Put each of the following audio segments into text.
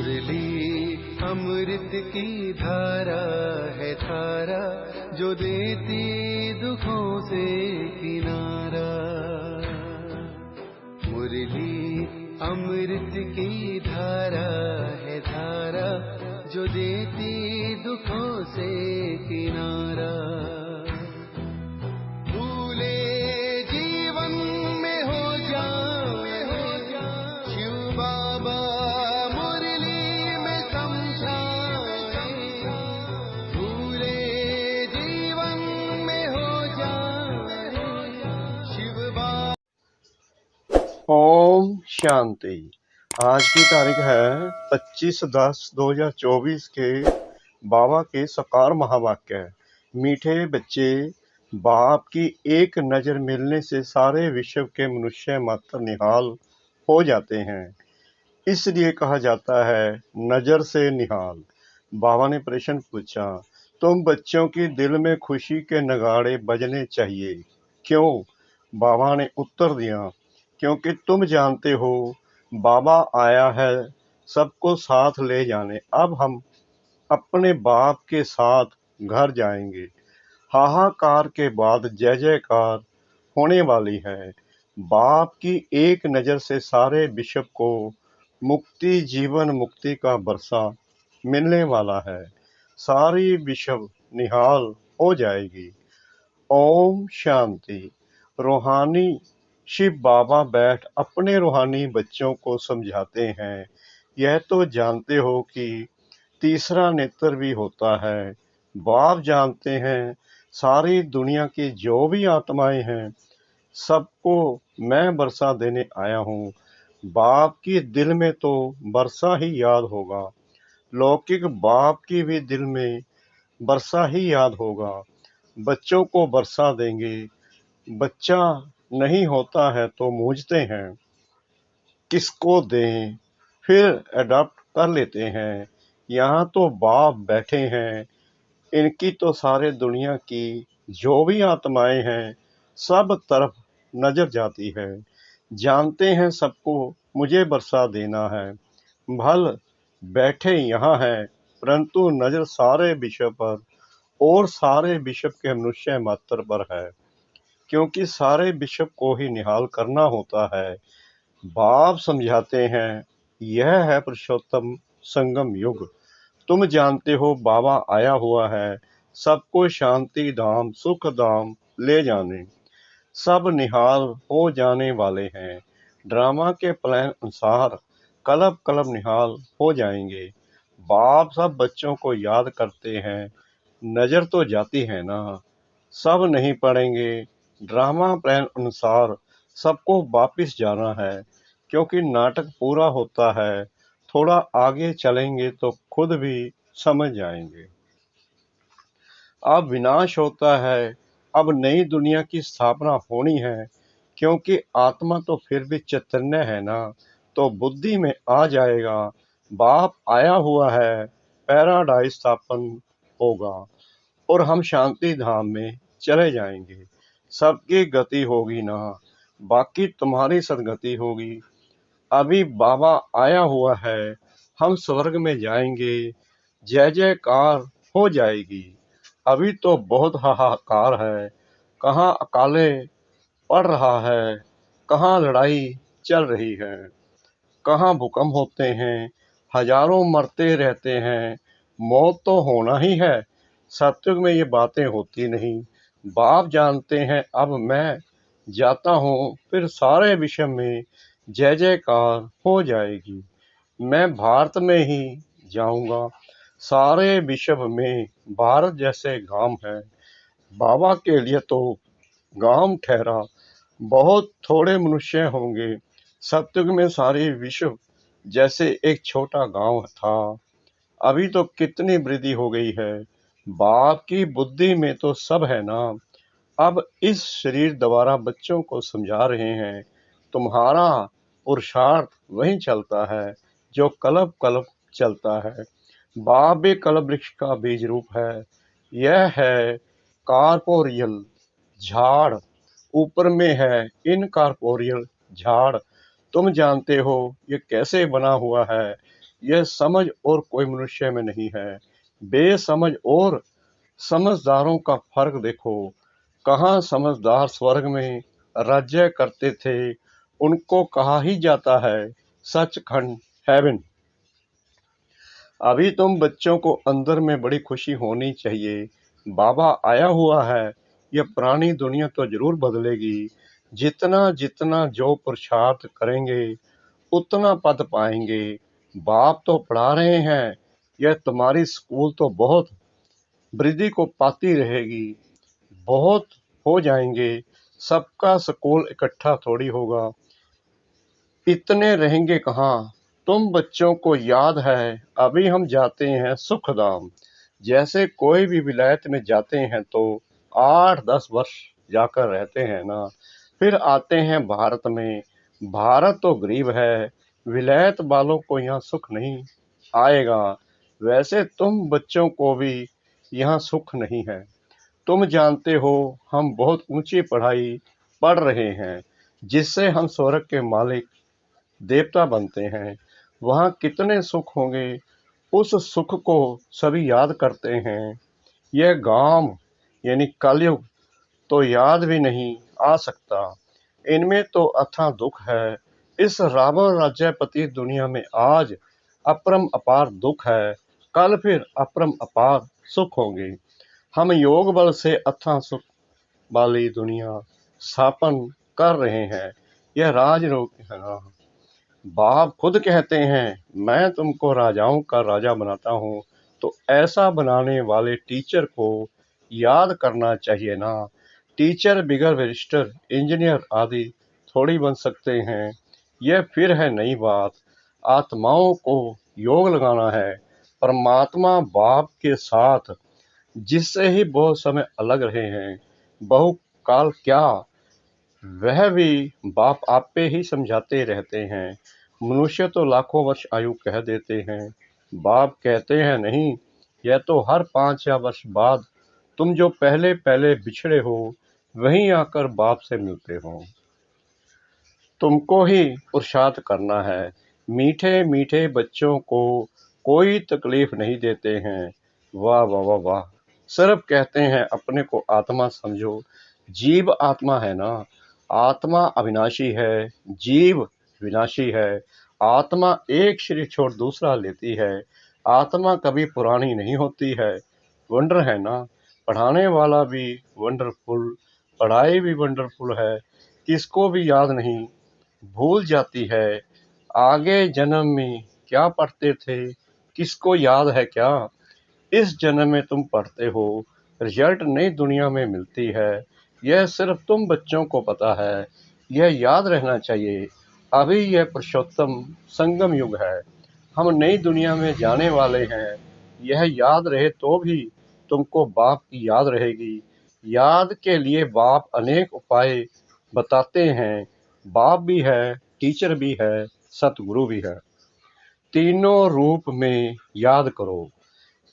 मुरली अमृत की धारा है धारा, जो देती दुखों से किनारा। मुरली अमृत की धारा है धारा, जो देती दुखों से किनारा। भूले जीवन में हो जाए शिव बाबा मुरली में समझाए। भूले जीवन में हो जाए शिव बाबा। ओम शांति। आज की तारीख है 25/10/2024 के बाबा के साकार महावाक्य। मीठे बच्चे, बाप की एक नज़र मिलने से सारे विश्व के मनुष्य मात्र निहाल हो जाते हैं। इसलिए कहा जाता है नज़र से निहाल। बाबा ने प्रश्न पूछा, तुम बच्चों की दिल में खुशी के नगाड़े बजने चाहिए, क्यों? बाबा ने उत्तर दिया, क्योंकि तुम जानते हो बाबा आया है सबको साथ ले जाने। अब हम अपने बाप के साथ घर जाएंगे। हाहाकार के बाद जय जयकार होने वाली है। बाप की एक नज़र से सारे विश्व को मुक्ति, जीवन मुक्ति का बरसा मिलने वाला है। सारी विश्व निहाल हो जाएगी। ओम शांति। रूहानी शिव बाबा बैठ अपने रूहानी बच्चों को समझाते हैं। यह तो जानते हो कि तीसरा नेत्र भी होता है। बाप जानते हैं सारी दुनिया की जो भी आत्माएं हैं सबको मैं बरसा देने आया हूँ। बाप की दिल में तो बरसा ही याद होगा, लौकिक बाप की भी दिल में बरसा ही याद होगा। बच्चों को बरसा देंगे। बच्चा नहीं होता है तो मूझते हैं किसको दें, फिर अडॉप्ट कर लेते हैं। यहाँ तो बाप बैठे हैं, इनकी तो सारे दुनिया की जो भी आत्माएं हैं सब तरफ नजर जाती है। जानते हैं सबको मुझे बरसा देना है। भल बैठे यहाँ है, परंतु नजर सारे विश्व पर और सारे विश्व के मनुष्य मात्र पर है, क्योंकि सारे विश्व को ही निहाल करना होता है। बाप समझाते हैं यह है पुरुषोत्तम संगम युग। तुम जानते हो बाबा आया हुआ है सबको शांति धाम सुख धाम ले जाने। सब निहाल हो जाने वाले हैं। ड्रामा के प्लान अनुसार कलब कलब निहाल हो जाएंगे। बाप सब बच्चों को याद करते हैं। नजर तो जाती है ना, सब नहीं पढ़ेंगे। ड्रामा प्लान अनुसार सबको वापिस जाना है, क्योंकि नाटक पूरा होता है। थोड़ा आगे चलेंगे तो खुद भी समझ जाएंगे। अब विनाश होता है, अब नई दुनिया की स्थापना होनी है, क्योंकि आत्मा तो फिर भी चैतन्य है ना, तो बुद्धि में आ जाएगा बाप आया हुआ है, पैराडाइज स्थापन होगा और हम शांति धाम में चले जाएंगे। सबकी गति होगी ना, बाकी तुम्हारी सदगति होगी। अभी बाबा आया हुआ है, हम स्वर्ग में जाएंगे, जय जयकार हो जाएगी। अभी तो बहुत हाहाकार है, कहाँ अकाले पड़ रहा है, कहाँ लड़ाई चल रही है, कहाँ भूकंप होते हैं, हजारों मरते रहते हैं। मौत तो होना ही है, सत्युग में ये बातें होती नहीं। बाप जानते हैं अब मैं जाता हूँ, फिर सारे विश्व में जय जयकार हो जाएगी। मैं भारत में ही जाऊंगा, सारे विश्व में भारत जैसे गांव है। बाबा के लिए तो गांव ठहरा, बहुत थोड़े मनुष्य होंगे। सत्युग में सारी विश्व जैसे एक छोटा गांव था। अभी तो कितनी वृद्धि हो गई है। बाप की बुद्धि में तो सब है ना। अब इस शरीर द्वारा बच्चों को समझा रहे हैं, तुम्हारा पुरुषार्थ वही चलता है जो कल्प कल्प चलता है। बाप भी कल्प वृक्ष का बीज रूप है। यह है कार्पोरियल झाड़, ऊपर में है इनकॉर्पोरियल झाड़। तुम जानते हो ये कैसे बना हुआ है। यह समझ और कोई मनुष्य में नहीं है। बेसमझ और समझदारों का फर्क देखो। कहाँ समझदार स्वर्ग में राज्य करते थे, उनको कहा ही जाता है सचखंड हेवन। अभी तुम बच्चों को अंदर में बड़ी खुशी होनी चाहिए। बाबा आया हुआ है। यह पुरानी दुनिया तो जरूर बदलेगी। जितना जितना जो पुरुषार्थ करेंगे उतना पद पाएंगे। बाप तो पढ़ा रहे हैं। यह तुम्हारी स्कूल तो बहुत वृद्धि को पाती रहेगी। बहुत हो जाएंगे। सबका स्कूल इकट्ठा थोड़ी होगा। इतने रहेंगे कहाँ। तुम बच्चों को याद है, अभी हम जाते हैं सुखधाम। जैसे कोई भी विलायत में जाते हैं तो 8-10 वर्ष जाकर रहते हैं ना, फिर आते हैं भारत में। भारत तो गरीब है, विलायत वालों को यहाँ सुख नहीं आएगा। वैसे तुम बच्चों को भी यहाँ सुख नहीं है। तुम जानते हो हम बहुत ऊंची पढ़ाई पढ़ रहे हैं, जिससे हम स्वर्ग के मालिक देवता बनते हैं। वहाँ कितने सुख होंगे, उस सुख को सभी याद करते हैं। यह गांव यानी कलयुग तो याद भी नहीं आ सकता। इनमें तो अथाह दुख है। इस रावण राज्यपति दुनिया में आज अपरम अपार दुख है, कल फिर अपरम अपार सुख होंगे। हम योग बल से अथाह सुख वाली दुनिया स्थापन कर रहे हैं। यह राजयोग है ना। बाप खुद कहते हैं, मैं तुमको राजाओं का राजा बनाता हूँ। तो ऐसा बनाने वाले टीचर को याद करना चाहिए ना। टीचर बिगर बैरिस्टर, इंजीनियर आदि थोड़ी बन सकते हैं। यह फिर है नई बात। आत्माओं को योग लगाना है। परमात्मा बाप के साथ जिससे ही बहुत समय अलग रहे हैं, बहुकाल क्या, वह भी बाप आप पे ही समझाते रहते हैं। मनुष्य तो लाखों वर्ष आयु कह देते हैं, बाप कहते हैं नहीं, यह तो हर 5 या वर्ष बाद तुम जो पहले पहले बिछड़े हो वहीं आकर बाप से मिलते हो। तुमको ही पुरुषार्थ करना है। मीठे मीठे बच्चों को कोई तकलीफ नहीं देते हैं। वाह वाह वाह वाह। सिर्फ कहते हैं अपने को आत्मा समझो। जीव आत्मा है ना। आत्मा अविनाशी है, जीव विनाशी है। आत्मा एक शरीर छोड़ दूसरा लेती है। आत्मा कभी पुरानी नहीं होती है। वंडर है ना। पढ़ाने वाला भी वंडरफुल, पढ़ाई भी वंडरफुल है। किसको भी याद नहीं, भूल जाती है। आगे जन्म में क्या पढ़ते थे, किसको याद है क्या। इस जन्म में तुम पढ़ते हो, रिजल्ट नई दुनिया में मिलती है। यह सिर्फ तुम बच्चों को पता है। यह याद रहना चाहिए, अभी यह पुरुषोत्तम संगम युग है। हम नई दुनिया में जाने वाले हैं। यह याद रहे तो भी तुमको बाप की याद रहेगी। याद के लिए बाप अनेक उपाय बताते हैं। बाप भी है, टीचर भी है, सतगुरु भी है। तीनों रूप में याद करो।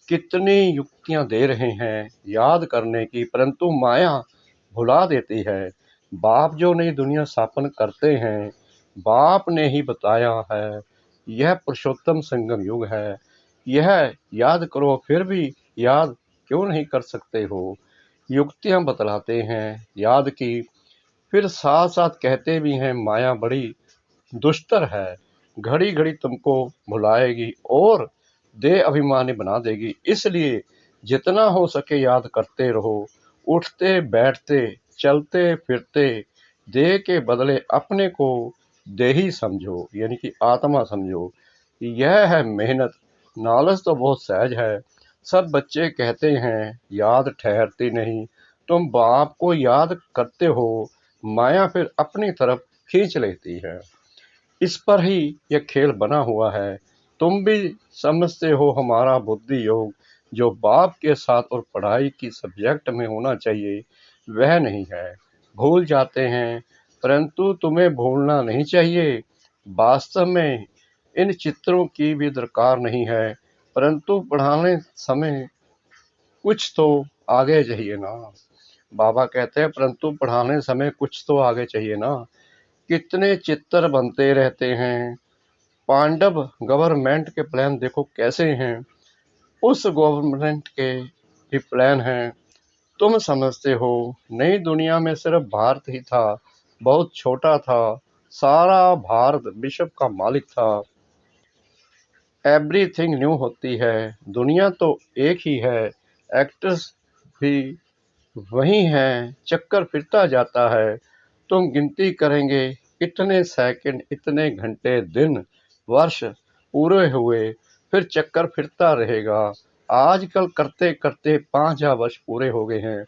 कितनी युक्तियां दे रहे हैं याद करने की, परंतु माया भुला देती है। बाप जो नई दुनिया स्थापन करते हैं, बाप ने ही बताया है। यह पुरुषोत्तम संगम युग है। यह याद करो, फिर भी याद क्यों नहीं कर सकते हो। युक्तियां बतलाते हैं याद की, फिर साथ साथ कहते भी हैं माया बड़ी दुष्टर है। घड़ी घड़ी तुमको भुलाएगी और देह अभिमानी बना देगी। इसलिए जितना हो सके याद करते रहो। उठते बैठते चलते फिरते देह के बदले अपने को देही समझो, यानी कि आत्मा समझो। यह है मेहनत। नॉलेज तो बहुत सहज है। सब बच्चे कहते हैं याद ठहरती नहीं। तुम बाप को याद करते हो, माया फिर अपनी तरफ खींच लेती है। इस पर ही यह खेल बना हुआ है। तुम भी समझते हो हमारा बुद्धि योग जो बाप के साथ और पढ़ाई की सब्जेक्ट में होना चाहिए, वह नहीं है। भूल जाते हैं, परंतु तुम्हें भूलना नहीं चाहिए। वास्तव में इन चित्रों की भी दरकार नहीं है, परंतु पढ़ाने समय कुछ तो आगे चाहिए ना। बाबा कहते हैं परंतु पढ़ाने समय कुछ तो आगे चाहिए ना। कितने चित्र बनते रहते हैं, पांडव गवर्नमेंट के प्लान देखो कैसे हैं, उस गवर्नमेंट के भी प्लान हैं। तुम समझते हो नई दुनिया में सिर्फ भारत ही था, बहुत छोटा था, सारा भारत विश्व का मालिक था। एवरीथिंग न्यू होती है, दुनिया तो एक ही है, एक्टर्स भी वही हैं, चक्कर फिरता जाता है। तुम गिनती करेंगे इतने सेकंड, इतने घंटे, दिन, वर्ष पूरे हुए, फिर चक्कर फिरता रहेगा। आजकल करते करते 5000 वर्ष पूरे हो गए हैं।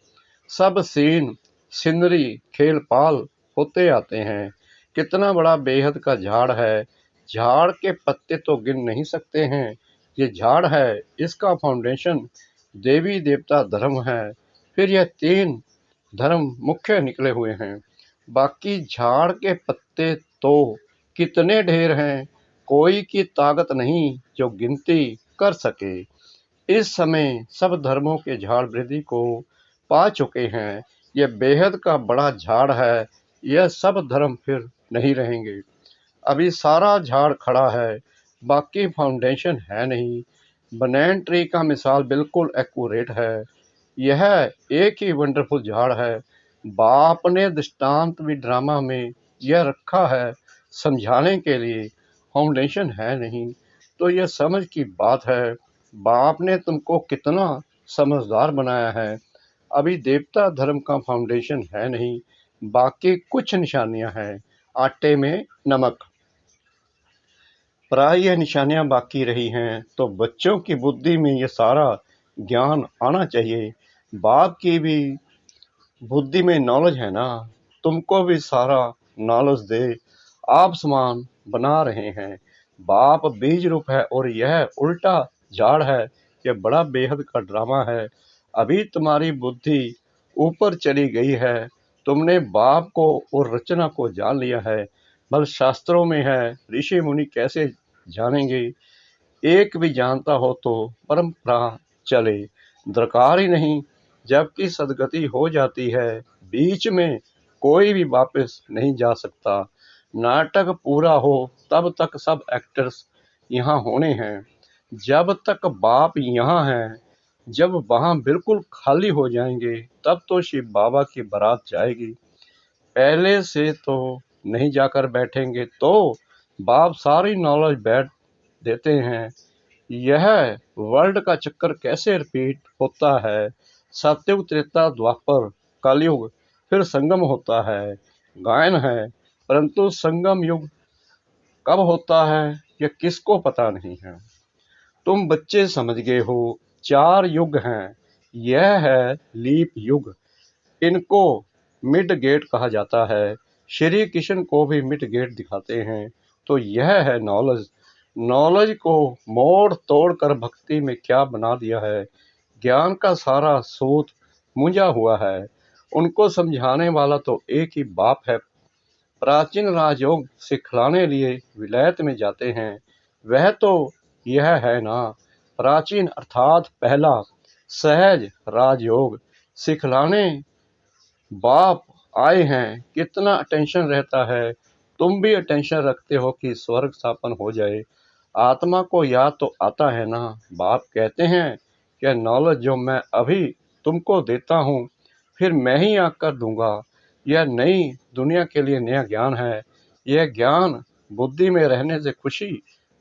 सब सीन, सीनरी, खेल पाल होते आते हैं। कितना बड़ा बेहद का झाड़ है, झाड़ के पत्ते तो गिन नहीं सकते हैं। ये झाड़ है, इसका फाउंडेशन देवी देवता धर्म है। फिर यह 3 धर्म मुख्य निकले हुए हैं। बाकी झाड़ के पत्ते तो कितने ढेर हैं, कोई की ताकत नहीं जो गिनती कर सके। इस समय सब धर्मों के झाड़ वृद्धि को पा चुके हैं। यह बेहद का बड़ा झाड़ है, यह सब धर्म फिर नहीं रहेंगे। अभी सारा झाड़ खड़ा है, बाकी फाउंडेशन है नहीं। बनैन ट्री का मिसाल बिल्कुल एक्यूरेट है। यह एक ही वंडरफुल झाड़ है। बाप ने दृष्टांत भी ड्रामा में यह रखा है समझाने के लिए। फाउंडेशन है नहीं तो यह समझ की बात है। बाप ने तुमको कितना समझदार बनाया है। अभी देवता धर्म का फाउंडेशन है नहीं, बाकी कुछ निशानियां हैं, आटे में नमक। प्राय यह निशानियां बाकी रही हैं, तो बच्चों की बुद्धि में ये सारा ज्ञान आना चाहिए। बाप की भी बुद्धि में नॉलेज है ना, तुमको भी सारा नॉलेज दे। आप समान बना रहे हैं। बाप बीज रूप है और यह उल्टा झाड़ है। यह बड़ा बेहद का ड्रामा है। अभी तुम्हारी बुद्धि ऊपर चली गई है, तुमने बाप को और रचना को जान लिया है। बल शास्त्रों में है, ऋषि मुनि कैसे जानेंगे। एक भी जानता हो तो परंपरा चले, दरकार ही नहीं। जबकि सदगति हो जाती है, बीच में कोई भी वापस नहीं जा सकता। नाटक पूरा हो तब तक सब एक्टर्स यहाँ होने हैं। जब तक बाप यहाँ है, जब वहाँ बिल्कुल खाली हो जाएंगे तब तो शिव बाबा की बारात जाएगी। पहले से तो नहीं जाकर बैठेंगे तो बाप सारी नॉलेज बैठ देते हैं। यह वर्ल्ड का चक्कर कैसे रिपीट होता है। सतयुग, त्रेता, द्वापर, कलयुग, फिर संगम होता है। गायन है, परंतु संगम युग कब होता है यह किसको पता नहीं है। तुम बच्चे समझ गए हो, 4 युग हैं। यह है लीप युग, इनको मिड गेट कहा जाता है। श्री कृष्ण को भी मिड गेट दिखाते हैं। तो यह है नॉलेज। नॉलेज को मोड़ तोड़ कर भक्ति में क्या बना दिया है। ज्ञान का सारा सूत मुंझा हुआ है। उनको समझाने वाला तो एक ही बाप है। प्राचीन राजयोग सिखलाने लिए विलायत में जाते हैं, वह तो यह है ना। प्राचीन अर्थात पहला सहज राजयोग सिखलाने बाप आए हैं। कितना अटेंशन रहता है। तुम भी अटेंशन रखते हो कि स्वर्ग स्थापन हो जाए। आत्मा को याद तो आता है ना। बाप कहते हैं कि नॉलेज जो मैं अभी तुमको देता हूँ, फिर मैं ही आकर दूंगा। यह नई दुनिया के लिए नया ज्ञान है। यह ज्ञान बुद्धि में रहने से खुशी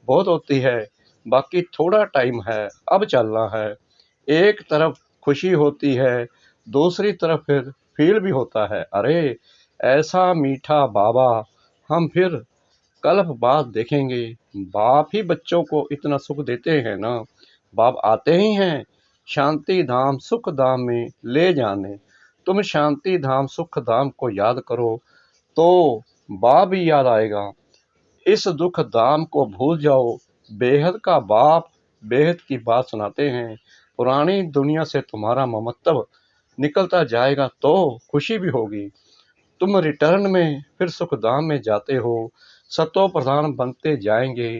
बहुत होती है। बाकी थोड़ा टाइम है, अब चलना है। एक तरफ खुशी होती है, दूसरी तरफ फिर फील भी होता है। अरे ऐसा मीठा बाबा हम फिर कल्प बाद देखेंगे। बाप ही बच्चों को इतना सुख देते हैं ना। बाप आते ही हैं शांति धाम सुख धाम में ले जाने। तुम शांति धाम सुख धाम को याद करो तो बाप भी याद आएगा। इस दुख धाम को भूल जाओ। बेहद का बाप बेहद की बात सुनाते हैं। पुरानी दुनिया से तुम्हारा ममत्व निकलता जाएगा तो खुशी भी होगी। तुम रिटर्न में फिर सुखधाम में जाते हो, सतो प्रधान बनते जाएंगे।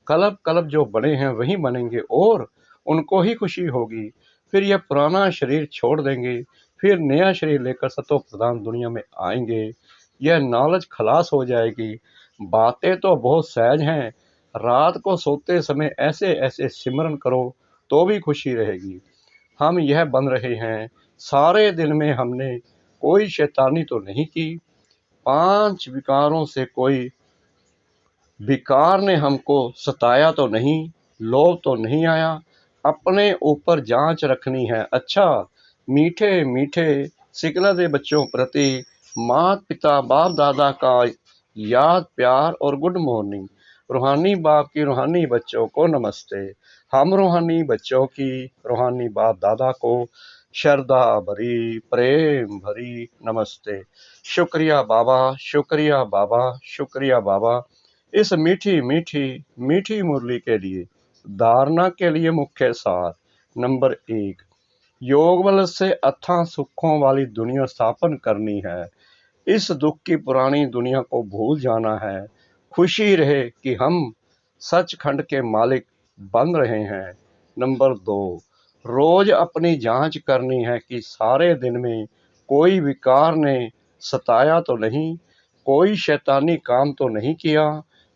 कलब कलब जो बने हैं वही बनेंगे और उनको ही खुशी होगी। फिर यह पुराना शरीर छोड़ देंगे, फिर नया शरीर लेकर सतो प्रधान दुनिया में आएंगे। यह नॉलेज खलास हो जाएगी। बातें तो बहुत सहज हैं, रात को सोते समय ऐसे ऐसे सिमरन करो तो भी खुशी रहेगी। हम यह बन रहे हैं, सारे दिन में हमने कोई शैतानी तो नहीं की, 5 विकारों से कोई विकार ने हमको सताया तो नहीं, लोभ तो नहीं आया, अपने ऊपर जांच रखनी है। अच्छा, मीठे मीठे सिकलते बच्चों प्रति माता पिता बाप दादा का याद प्यार और गुड मॉर्निंग। रूहानी बाप की रूहानी बच्चों को नमस्ते। हम रूहानी बच्चों की रूहानी बाप दादा को श्रद्धा भरी प्रेम भरी नमस्ते। शुक्रिया बाबा, शुक्रिया बाबा, शुक्रिया बाबा, इस मीठी मीठी मीठी मुरली के लिए। धारणा के लिए मुख्य सार। नंबर 1, योग बल से अथाह सुखों वाली दुनिया स्थापन करनी है। इस दुख की पुरानी दुनिया को भूल जाना है। खुशी रहे कि हम सचखंड के मालिक बन रहे हैं। नंबर 2, रोज अपनी जांच करनी है कि सारे दिन में कोई विकार ने सताया तो नहीं, कोई शैतानी काम तो नहीं किया,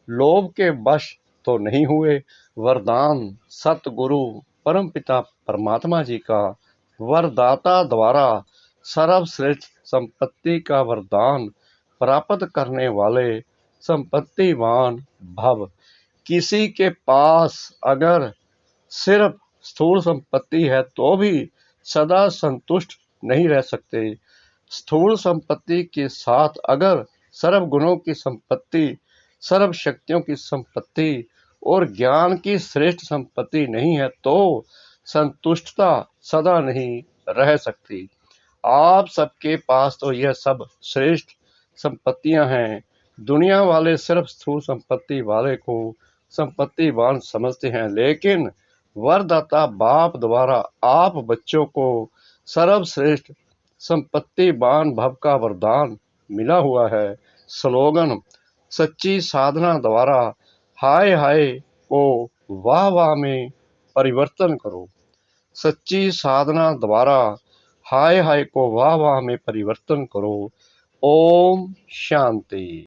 लोभ के वश तो नहीं हुए। वरदान सतगुरु परमपिता परमात्मा जी का वरदाता द्वारा सर्वश्रेष्ठ संपत्ति का वरदान प्राप्त करने वाले संपत्तिवान भव। किसी के पास अगर सिर्फ स्थूल संपत्ति है तो भी सदा संतुष्ट नहीं रह सकते। स्थूल संपत्ति के साथ अगर सर्व गुणों की संपत्ति, सर्व शक्तियों की संपत्ति और ज्ञान की श्रेष्ठ संपत्ति नहीं है तो संतुष्टता सदा नहीं रह सकती। आप सबके पास तो यह सब श्रेष्ठ संपत्तियां हैं। दुनिया वाले सिर्फ स्थूल संपत्ति वाले को संपत्तिवान समझते हैं, लेकिन वरदाता बाप द्वारा आप बच्चों को सर्वश्रेष्ठ संपत्तिवान भव का वरदान मिला हुआ है। स्लोगन, सच्ची साधना द्वारा हाय हाय को वाह वाह में परिवर्तन करो। सच्ची साधना द्वारा हाय हाय को वाह वाह में परिवर्तन करो। ओम शांति।